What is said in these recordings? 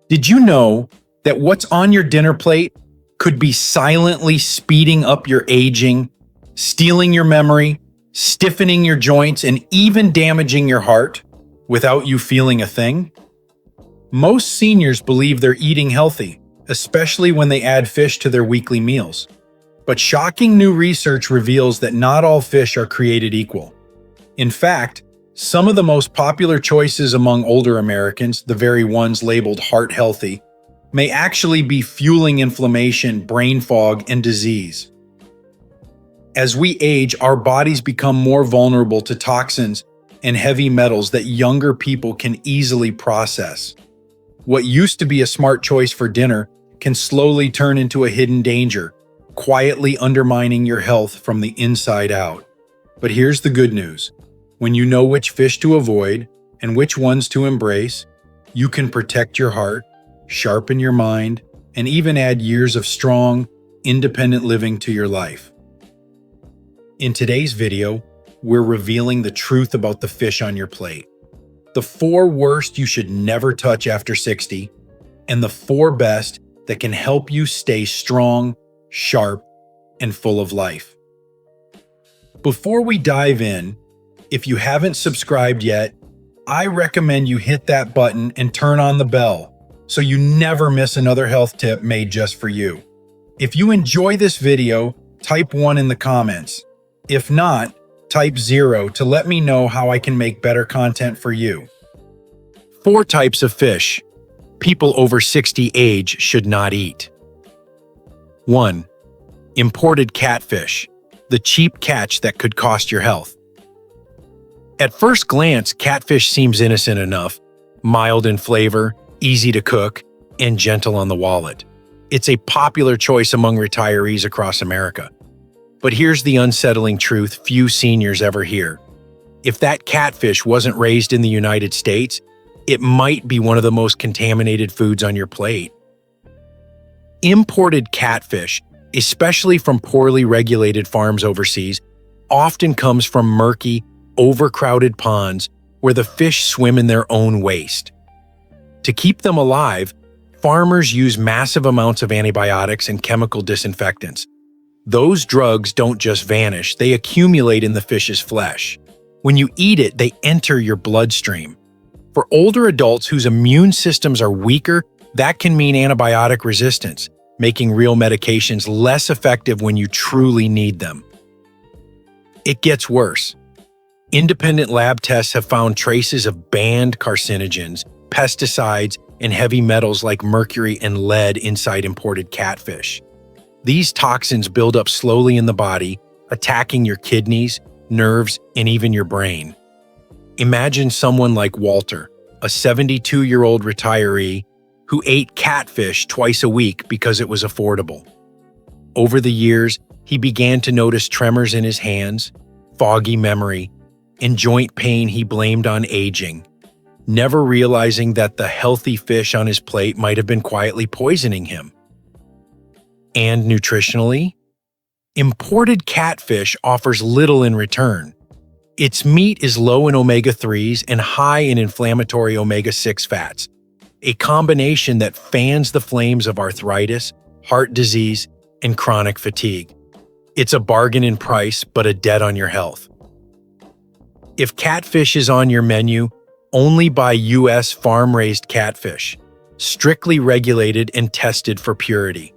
Did you know that what's on your dinner plate could be silently speeding up your aging, stealing your memory, stiffening your joints, and even damaging your heart without you feeling a thing? Most seniors believe they're eating healthy, especially when they add fish to their weekly meals. But shocking new research reveals that not all fish are created equal. In fact, some of the most popular choices among older Americans, the very ones labeled heart healthy, may actually be fueling inflammation, brain fog, and disease. As we age, our bodies become more vulnerable to toxins and heavy metals that younger people can easily process. What used to be a smart choice for dinner can slowly turn into a hidden danger, quietly undermining your health from the inside out. But here's the good news. When you know which fish to avoid and which ones to embrace, you can protect your heart, sharpen your mind, and even add years of strong, independent living to your life. In today's video, we're revealing the truth about the fish on your plate, the 4 worst you should never touch after 60, and the 4 best that can help you stay strong, sharp, and full of life. Before we dive in, if you haven't subscribed yet, I recommend you hit that button and turn on the bell so you never miss another health tip made just for you. If you enjoy this video, type 1 in the comments. If not, type 0 to let me know how I can make better content for you. 4 types of fish people over 60 age should not eat. 1. Imported catfish, the cheap catch that could cost your health. At first glance, catfish seems innocent enough, mild in flavor, easy to cook, and gentle on the wallet. It's a popular choice among retirees across America. But here's the unsettling truth few seniors ever hear. If that catfish wasn't raised in the United States, it might be one of the most contaminated foods on your plate. Imported catfish, especially from poorly regulated farms overseas, often comes from murky, overcrowded ponds where the fish swim in their own waste. To keep them alive, farmers use massive amounts of antibiotics and chemical disinfectants. Those drugs don't just vanish, they accumulate in the fish's flesh. When you eat it, they enter your bloodstream. For older adults whose immune systems are weaker, that can mean antibiotic resistance, making real medications less effective when you truly need them. It gets worse. Independent lab tests have found traces of banned carcinogens, pesticides, and heavy metals like mercury and lead inside imported catfish. These toxins build up slowly in the body, attacking your kidneys, nerves, and even your brain. Imagine someone like Walter, a 72-year-old retiree who ate catfish twice a week because it was affordable. Over the years, he began to notice tremors in his hands, foggy memory, and joint pain he blamed on aging, never realizing that the healthy fish on his plate might have been quietly poisoning him. And nutritionally, imported catfish offers little in return. Its meat is low in omega-3s and high in inflammatory omega-6 fats, a combination that fans the flames of arthritis, heart disease, and chronic fatigue. It's a bargain in price, but a debt on your health. If catfish is on your menu, only buy U.S. farm-raised catfish, strictly regulated and tested for purity.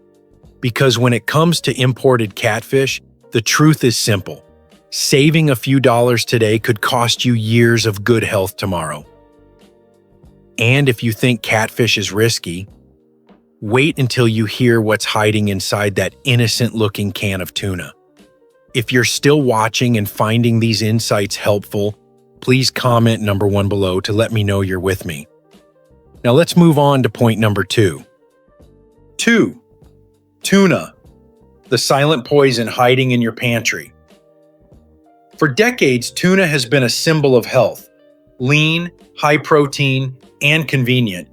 Because when it comes to imported catfish, the truth is simple. Saving a few dollars today could cost you years of good health tomorrow. And if you think catfish is risky, wait until you hear what's hiding inside that innocent-looking can of tuna. If you're still watching and finding these insights helpful, please comment number 1 below to let me know you're with me. Now let's move on to point number 2. 2. Tuna, the silent poison hiding in your pantry. For decades, tuna has been a symbol of health, lean, high protein, and convenient.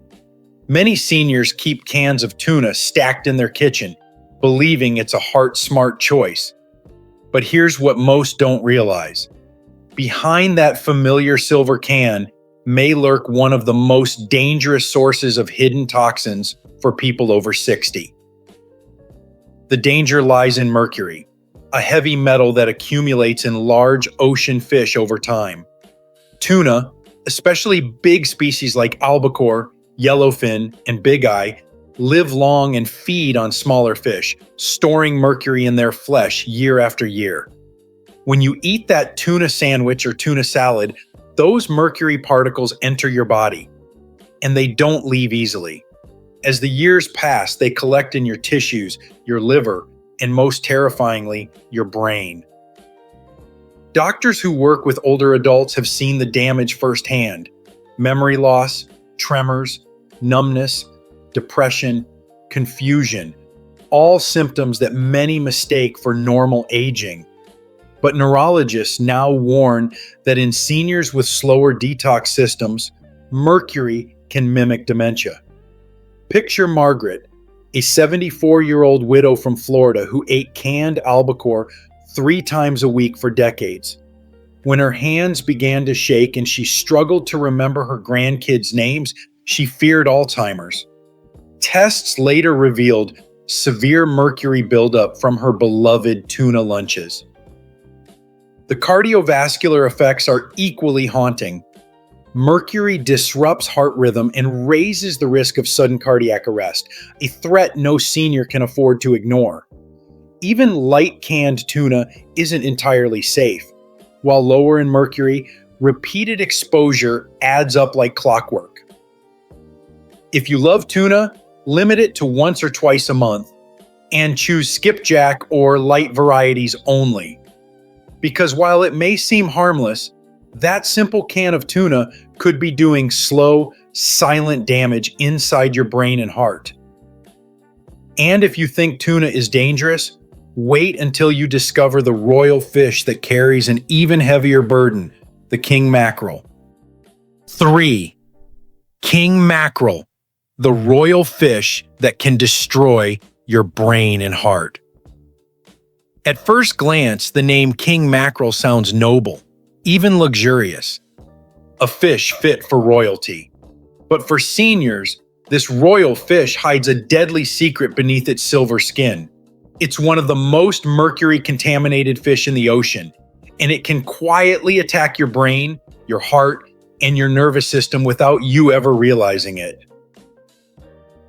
Many seniors keep cans of tuna stacked in their kitchen, believing it's a heart-smart choice. But here's what most don't realize. Behind that familiar silver can may lurk one of the most dangerous sources of hidden toxins for people over 60. The danger lies in mercury, a heavy metal that accumulates in large ocean fish over time. Tuna, especially big species like albacore, yellowfin, and bigeye, live long and feed on smaller fish, storing mercury in their flesh year after year. When you eat that tuna sandwich or tuna salad, those mercury particles enter your body, and they don't leave easily. As the years pass, they collect in your tissues, your liver, and most terrifyingly, your brain. Doctors who work with older adults have seen the damage firsthand: memory loss, tremors, numbness, depression, confusion, all symptoms that many mistake for normal aging. But neurologists now warn that in seniors with slower detox systems, mercury can mimic dementia. Picture Margaret, a 74-year-old widow from Florida who ate canned albacore 3 times a week for decades. When her hands began to shake and she struggled to remember her grandkids' names, she feared Alzheimer's. Tests later revealed severe mercury buildup from her beloved tuna lunches. The cardiovascular effects are equally haunting. Mercury disrupts heart rhythm and raises the risk of sudden cardiac arrest, a threat no senior can afford to ignore. Even light canned tuna isn't entirely safe. While lower in mercury, repeated exposure adds up like clockwork. If you love tuna, limit it to once or twice a month, and choose skipjack or light varieties only. Because while it may seem harmless, that simple can of tuna could be doing slow, silent damage inside your brain and heart. And if you think tuna is dangerous, wait until you discover the royal fish that carries an even heavier burden, the king mackerel. 3. King mackerel, the royal fish that can destroy your brain and heart. At first glance, the name king mackerel sounds noble, even luxurious. A fish fit for royalty. But for seniors, this royal fish hides a deadly secret beneath its silver skin. It's one of the most mercury-contaminated fish in the ocean, and it can quietly attack your brain, your heart, and your nervous system without you ever realizing it.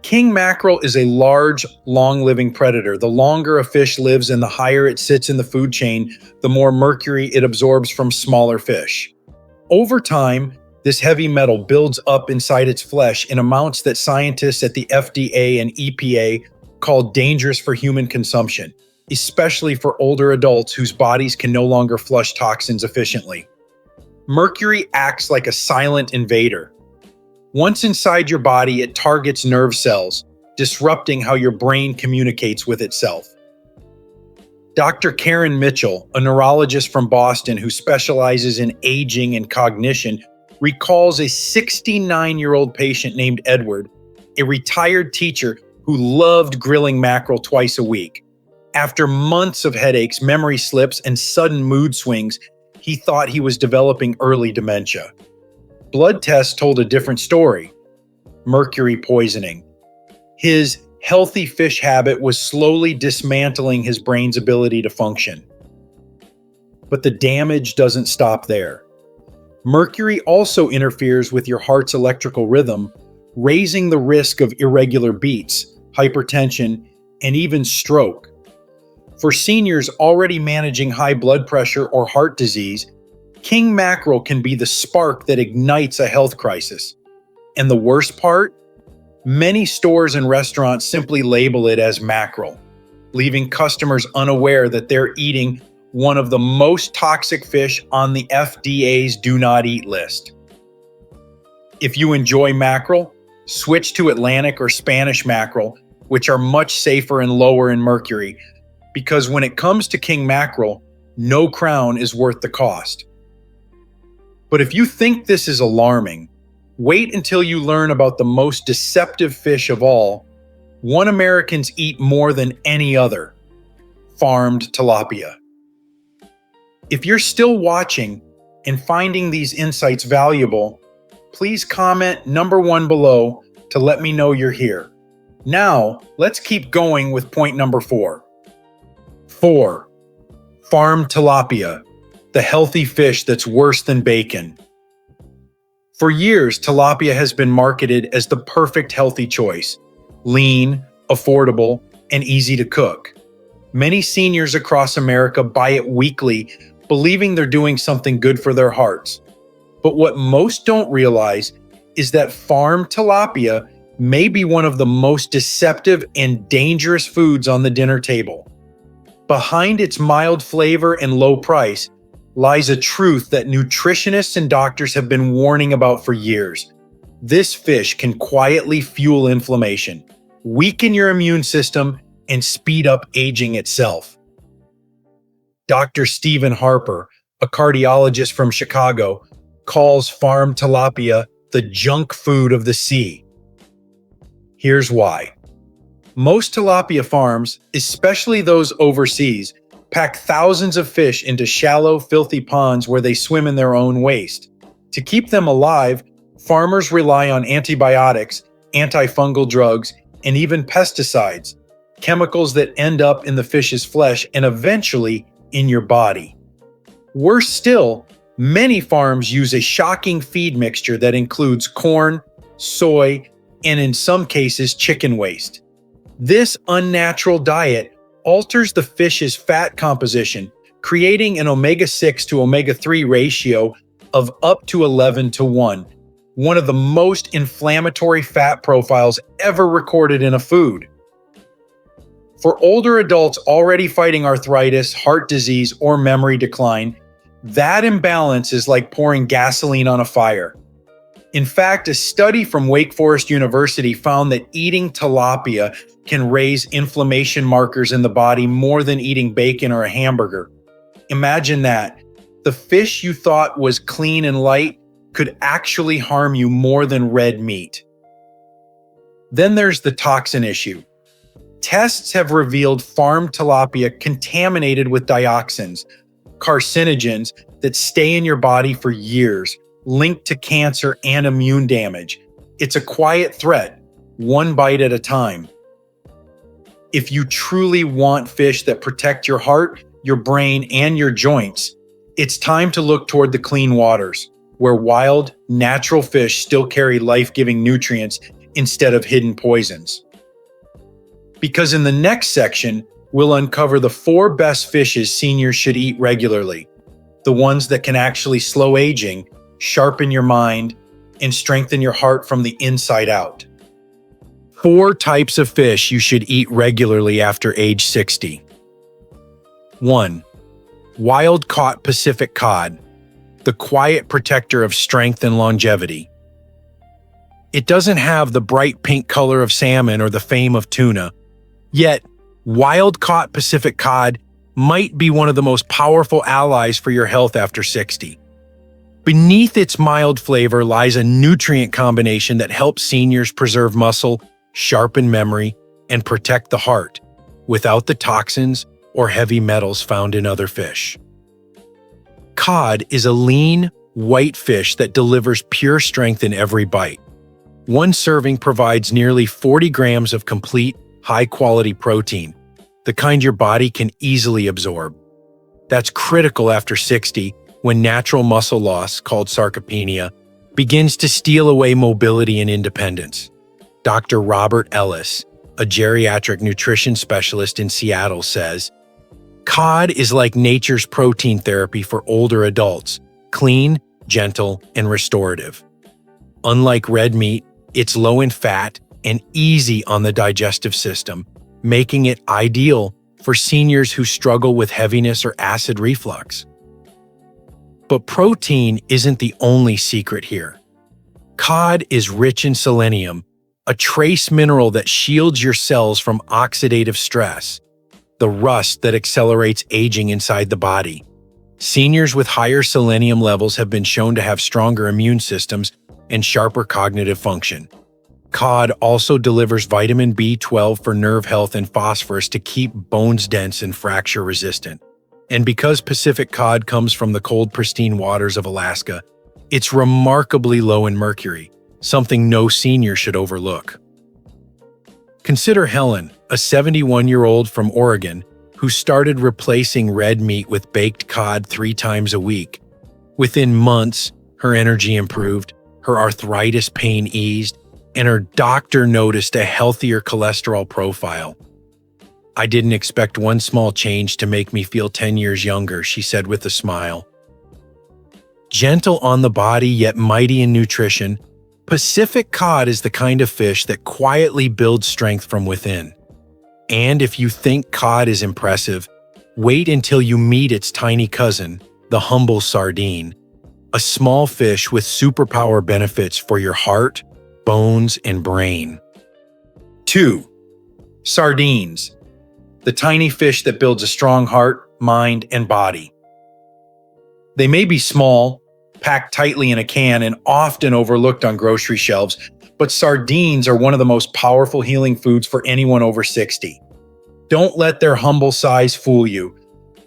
King mackerel is a large, long-living predator. The longer a fish lives and the higher it sits in the food chain, the more mercury it absorbs from smaller fish. Over time, this heavy metal builds up inside its flesh in amounts that scientists at the FDA and EPA call dangerous for human consumption, especially for older adults whose bodies can no longer flush toxins efficiently. Mercury acts like a silent invader. Once inside your body, it targets nerve cells, disrupting how your brain communicates with itself. Dr. Karen Mitchell, a neurologist from Boston who specializes in aging and cognition, recalls a 69-year-old patient named Edward, a retired teacher who loved grilling mackerel twice a week. After months of headaches, memory slips, and sudden mood swings, he thought he was developing early dementia. Blood tests told a different story: mercury poisoning. His healthy fish habit was slowly dismantling his brain's ability to function. But the damage doesn't stop there. Mercury also interferes with your heart's electrical rhythm, raising the risk of irregular beats, hypertension, and even stroke. For seniors already managing high blood pressure or heart disease, king mackerel can be the spark that ignites a health crisis. And the worst part? Many stores and restaurants simply label it as mackerel, leaving customers unaware that they're eating one of the most toxic fish on the FDA's Do Not Eat list. If you enjoy mackerel, switch to Atlantic or Spanish mackerel, which are much safer and lower in mercury, because when it comes to king mackerel, no crown is worth the cost. But if you think this is alarming, wait until you learn about the most deceptive fish of all, one Americans eat more than any other: farmed tilapia. If you're still watching and finding these insights valuable, please comment number 1 below to let me know you're here. Now, let's keep going with point number 4. 4. Farm tilapia, the healthy fish that's worse than bacon. For years, tilapia has been marketed as the perfect healthy choice. Lean, affordable, and easy to cook. Many seniors across America buy it weekly, believing they're doing something good for their hearts. But what most don't realize is that farm tilapia may be one of the most deceptive and dangerous foods on the dinner table. Behind its mild flavor and low price lies a truth that nutritionists and doctors have been warning about for years. This fish can quietly fuel inflammation, weaken your immune system, and speed up aging itself. Dr. Stephen Harper, a cardiologist from Chicago, calls farm tilapia the junk food of the sea. Here's why. Most tilapia farms, especially those overseas, pack thousands of fish into shallow, filthy ponds where they swim in their own waste. To keep them alive, farmers rely on antibiotics, antifungal drugs, and even pesticides, chemicals that end up in the fish's flesh and eventually in your body. Worse still, many farms use a shocking feed mixture that includes corn, soy, and in some cases, chicken waste. This unnatural diet alters the fish's fat composition, creating an omega-6 to omega-3 ratio of up to 11:1, one of the most inflammatory fat profiles ever recorded in a food. For older adults already fighting arthritis, heart disease, or memory decline, that imbalance is like pouring gasoline on a fire. In fact, a study from Wake Forest University found that eating tilapia can raise inflammation markers in the body more than eating bacon or a hamburger. Imagine that. The fish you thought was clean and light could actually harm you more than red meat. Then there's the toxin issue. Tests have revealed farm tilapia contaminated with dioxins, carcinogens that stay in your body for years, linked to cancer and immune damage. It's a quiet threat, one bite at a time. If you truly want fish that protect your heart, your brain, and your joints, it's time to look toward the clean waters, where wild, natural fish still carry life-giving nutrients instead of hidden poisons. Because in the next section, we'll uncover the 4 best fishes seniors should eat regularly, the ones that can actually slow aging, sharpen your mind, and strengthen your heart from the inside out. 4 types of fish you should eat regularly after age 60. 1. Wild-caught Pacific cod, the quiet protector of strength and longevity. It doesn't have the bright pink color of salmon or the fame of tuna, yet wild-caught Pacific cod might be one of the most powerful allies for your health after 60. Beneath its mild flavor lies a nutrient combination that helps seniors preserve muscle, sharpen memory, and protect the heart, without the toxins or heavy metals found in other fish. Cod is a lean, white fish that delivers pure strength in every bite. One serving provides nearly 40 grams of complete, high-quality protein, the kind your body can easily absorb. That's critical after 60, when natural muscle loss, called sarcopenia, begins to steal away mobility and independence. Dr. Robert Ellis, a geriatric nutrition specialist in Seattle, says, "Cod is like nature's protein therapy for older adults, clean, gentle, and restorative. Unlike red meat, it's low in fat and easy on the digestive system, making it ideal for seniors who struggle with heaviness or acid reflux." But protein isn't the only secret here. Cod is rich in selenium, a trace mineral that shields your cells from oxidative stress, the rust that accelerates aging inside the body. Seniors with higher selenium levels have been shown to have stronger immune systems and sharper cognitive function. Cod also delivers vitamin B12 for nerve health and phosphorus to keep bones dense and fracture resistant. And because Pacific cod comes from the cold, pristine waters of Alaska, It's remarkably low in mercury, something no senior should overlook. Consider Helen, a 71-year-old from Oregon who started replacing red meat with baked cod 3 times a week. Within months, her energy improved, her arthritis pain eased, and her doctor noticed a healthier cholesterol profile. "I didn't expect one small change to make me feel 10 years younger," she said with a smile. Gentle on the body yet mighty in nutrition, Pacific cod is the kind of fish that quietly builds strength from within. And if you think cod is impressive, wait until you meet its tiny cousin, the humble sardine, a small fish with superpower benefits for your heart, bones, and brain. 2. Sardines, the tiny fish that builds a strong heart, mind, and body. They may be small, packed tightly in a can, and often overlooked on grocery shelves, but sardines are one of the most powerful healing foods for anyone over 60. Don't let their humble size fool you.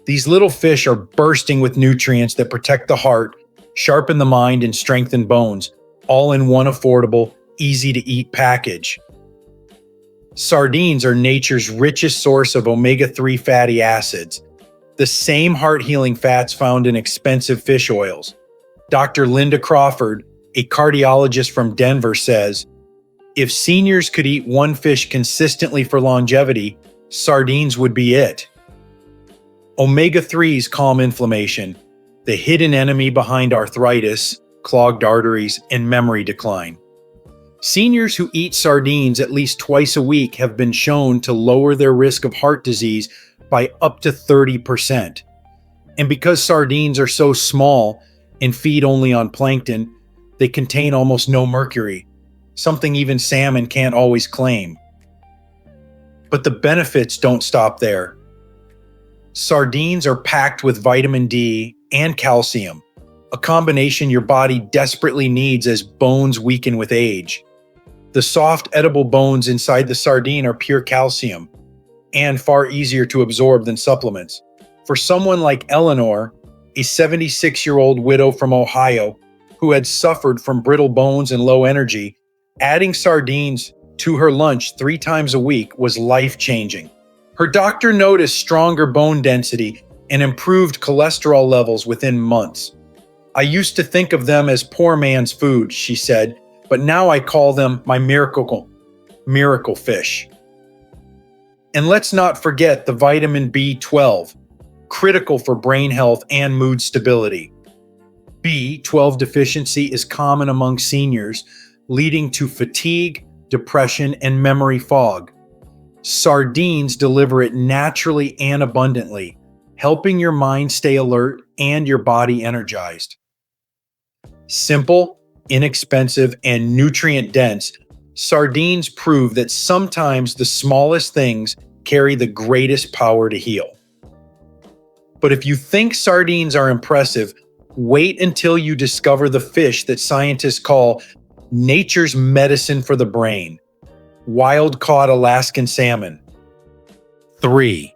These little fish are bursting with nutrients that protect the heart, sharpen the mind, and strengthen bones, all in one affordable, easy-to-eat package. Sardines are nature's richest source of omega-3 fatty acids, the same heart-healing fats found in expensive fish oils. Dr. Linda Crawford, a cardiologist from Denver, says, "If seniors could eat one fish consistently for longevity, sardines would be it." Omega-3s calm inflammation, the hidden enemy behind arthritis, clogged arteries, and memory decline. Seniors who eat sardines at least twice a week have been shown to lower their risk of heart disease by up to 30%. And because sardines are so small and feed only on plankton, they contain almost no mercury, something even salmon can't always claim. But the benefits don't stop there. Sardines are packed with vitamin D and calcium, a combination your body desperately needs as bones weaken with age. The soft, edible bones inside the sardine are pure calcium and far easier to absorb than supplements. For someone like Eleanor, a 76-year-old widow from Ohio who had suffered from brittle bones and low energy, adding sardines to her lunch 3 times a week was life-changing. Her doctor noticed stronger bone density and improved cholesterol levels within months. "I used to think of them as poor man's food," she said, "but now I call them my miracle fish." And let's not forget the vitamin B12, critical for brain health and mood stability. B12 deficiency is common among seniors, leading to fatigue, depression, and memory fog. Sardines deliver it naturally and abundantly, helping your mind stay alert and your body energized. Simple, inexpensive, and nutrient-dense, sardines prove that sometimes the smallest things carry the greatest power to heal. But if you think sardines are impressive, wait until you discover the fish that scientists call nature's medicine for the brain: wild-caught Alaskan salmon. 3.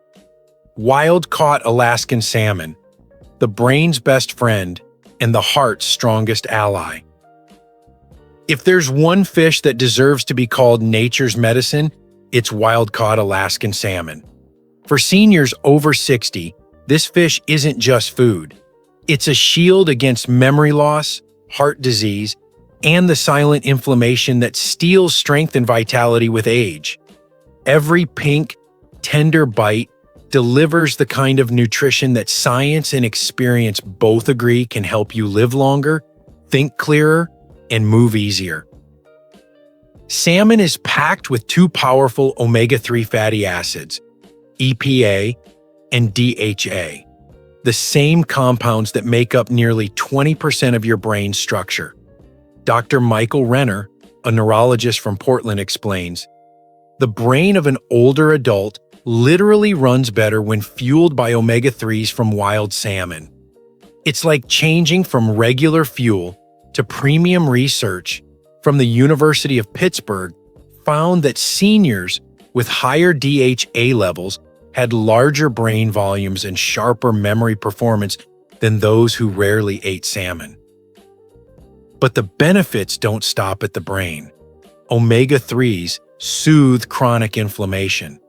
Wild-caught Alaskan salmon, the brain's best friend and the heart's strongest ally. If there's one fish that deserves to be called nature's medicine, it's wild-caught Alaskan salmon. For seniors over 60, this fish isn't just food. It's a shield against memory loss, heart disease, and the silent inflammation that steals strength and vitality with age. Every pink, tender bite delivers the kind of nutrition that science and experience both agree can help you live longer, think clearer, and move easier. Salmon is packed with 2 powerful omega-3 fatty acids, EPA and DHA, the same compounds that make up nearly 20% of your brain's structure. Dr. Michael Renner, a neurologist from Portland, explains, "The brain of an older adult literally runs better when fueled by omega-3s from wild salmon. It's like changing from regular fuel to premium. Research from the University of Pittsburgh found that seniors with higher DHA levels had larger brain volumes and sharper memory performance than those who rarely ate salmon." But the benefits don't stop at the brain. Omega-3s soothe chronic inflammation,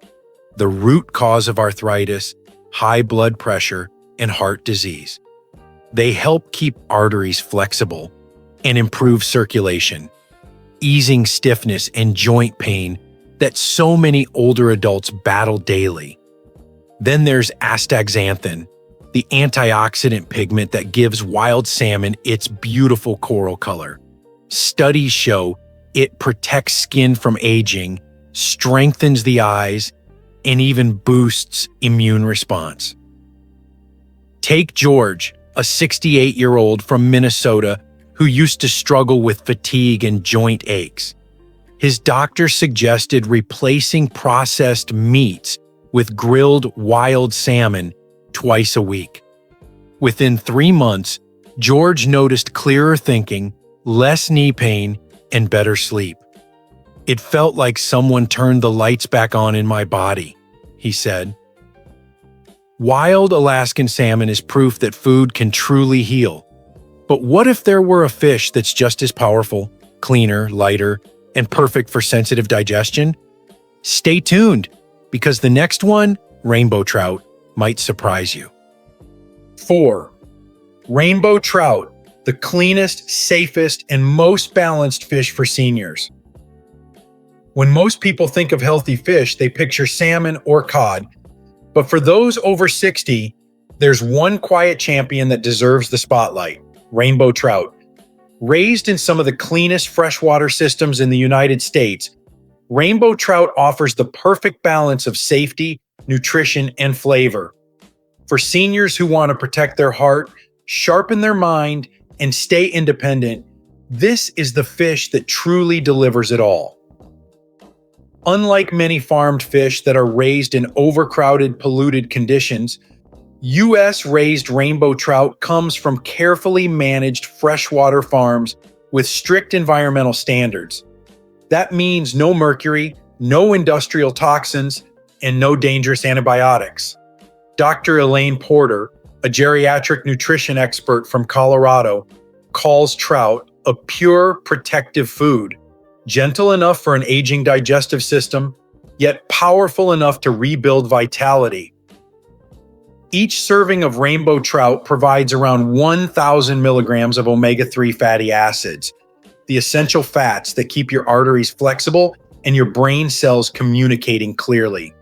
the root cause of arthritis, high blood pressure, and heart disease. They help keep arteries flexible and improve circulation, easing stiffness and joint pain that so many older adults battle daily. Then there's astaxanthin, the antioxidant pigment that gives wild salmon its beautiful coral color. Studies show it protects skin from aging, strengthens the eyes, and even boosts immune response. Take George, a 68-year-old from Minnesota who used to struggle with fatigue and joint aches. His doctor suggested replacing processed meats with grilled wild salmon twice a week. Within 3 months, George noticed clearer thinking, less knee pain, and better sleep. "It felt like someone turned the lights back on in my body," he said. Wild Alaskan salmon is proof that food can truly heal. But what if there were a fish that's just as powerful, cleaner, lighter, and perfect for sensitive digestion? Stay tuned, because the next one, rainbow trout, might surprise you. 4. Rainbow trout, the cleanest, safest, and most balanced fish for seniors. When most people think of healthy fish, they picture salmon or cod. But for those over 60, there's one quiet champion that deserves the spotlight: rainbow trout. Raised in some of the cleanest freshwater systems in the United States, rainbow trout offers the perfect balance of safety, nutrition, and flavor. For seniors who want to protect their heart, sharpen their mind, and stay independent, this is the fish that truly delivers it all. Unlike many farmed fish that are raised in overcrowded, polluted conditions, U.S.-raised rainbow trout comes from carefully managed freshwater farms with strict environmental standards. That means no mercury, no industrial toxins, and no dangerous antibiotics. Dr. Elaine Porter, a geriatric nutrition expert from Colorado, calls trout a pure, protective food, gentle enough for an aging digestive system, yet powerful enough to rebuild vitality. Each serving of rainbow trout provides around 1,000 milligrams of omega-3 fatty acids, the essential fats that keep your arteries flexible and your brain cells communicating clearly.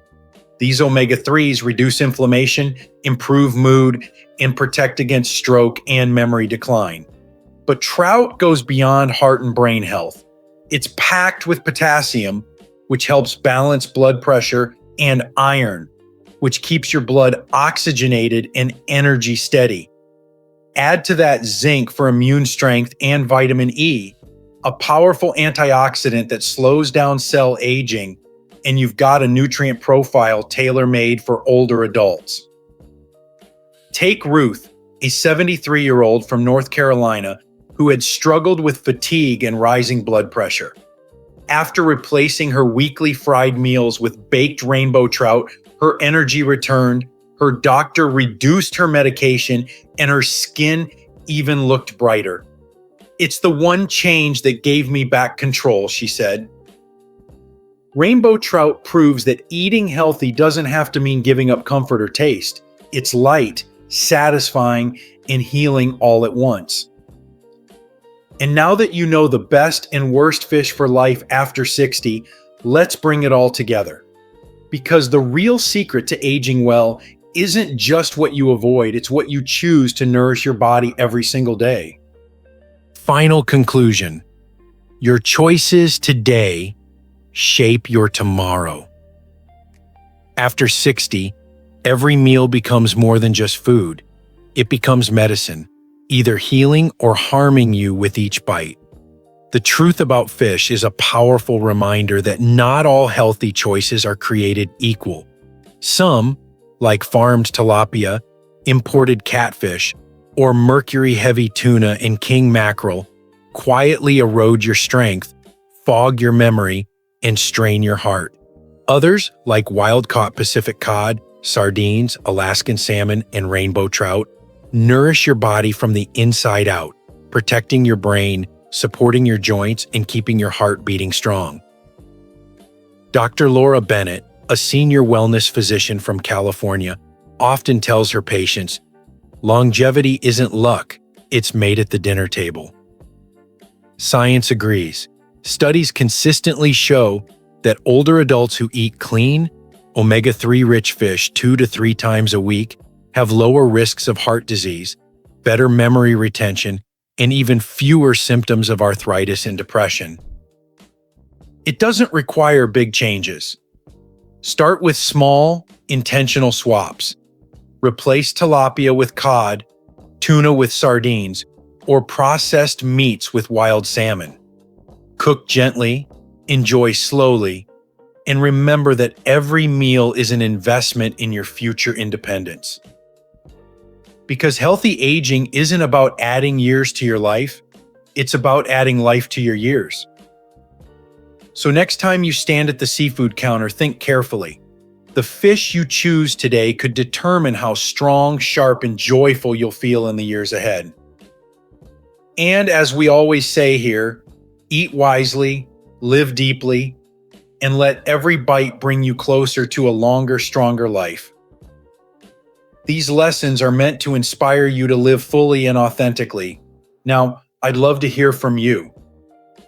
These omega-3s reduce inflammation, improve mood, and protect against stroke and memory decline. But trout goes beyond heart and brain health. It's packed with potassium, which helps balance blood pressure, and iron, which keeps your blood oxygenated and energy steady. Add to that zinc for immune strength and vitamin E, a powerful antioxidant that slows down cell aging, and you've got a nutrient profile tailor-made for older adults. Take Ruth, a 73-year-old from North Carolina who had struggled with fatigue and rising blood pressure. After replacing her weekly fried meals with baked rainbow trout, her energy returned, her doctor reduced her medication, and her skin even looked brighter. "It's the one change that gave me back control," she said. Rainbow trout proves that eating healthy doesn't have to mean giving up comfort or taste. It's light, satisfying, and healing all at once. And now that you know the best and worst fish for life after 60, let's bring it all together. Because the real secret to aging well isn't just what you avoid, it's what you choose to nourish your body every single day. Final conclusion: your choices today shape your tomorrow. After 60, every meal becomes more than just food. It becomes medicine, either healing or harming you with each bite. The truth about fish is a powerful reminder that not all healthy choices are created equal. Some, like farmed tilapia, imported catfish, or mercury-heavy tuna and king mackerel, quietly erode your strength, fog your memory, and strain your heart. Others, like wild-caught Pacific cod, sardines, Alaskan salmon, and rainbow trout, nourish your body from the inside out, protecting your brain, supporting your joints and keeping your heart beating strong. Dr. Laura Bennett, a senior wellness physician from California, often tells her patients, "Longevity isn't luck, it's made at the dinner table." Science agrees. Studies consistently show that older adults who eat clean, omega-3 rich fish 2 to 3 times a week have lower risks of heart disease, better memory retention, and even fewer symptoms of arthritis and depression. It doesn't require big changes. Start with small, intentional swaps. Replace tilapia with cod, tuna with sardines, or processed meats with wild salmon. Cook gently, enjoy slowly, and remember that every meal is an investment in your future independence. Because healthy aging isn't about adding years to your life, it's about adding life to your years. So next time you stand at the seafood counter, think carefully. The fish you choose today could determine how strong, sharp, and joyful you'll feel in the years ahead. And as we always say here, eat wisely, live deeply, and let every bite bring you closer to a longer, stronger life. These lessons are meant to inspire you to live fully and authentically. Now, I'd love to hear from you.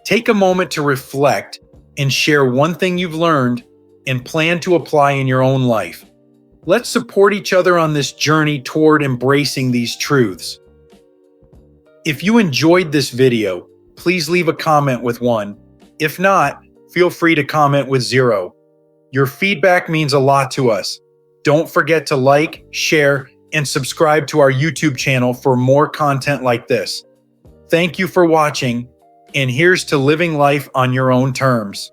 Take a moment to reflect and share one thing you've learned and plan to apply in your own life. Let's support each other on this journey toward embracing these truths. If you enjoyed this video, please leave a comment with 1. If not, feel free to comment with 0. Your feedback means a lot to us. Don't forget to like, share, and subscribe to our YouTube channel for more content like this. Thank you for watching, and here's to living life on your own terms.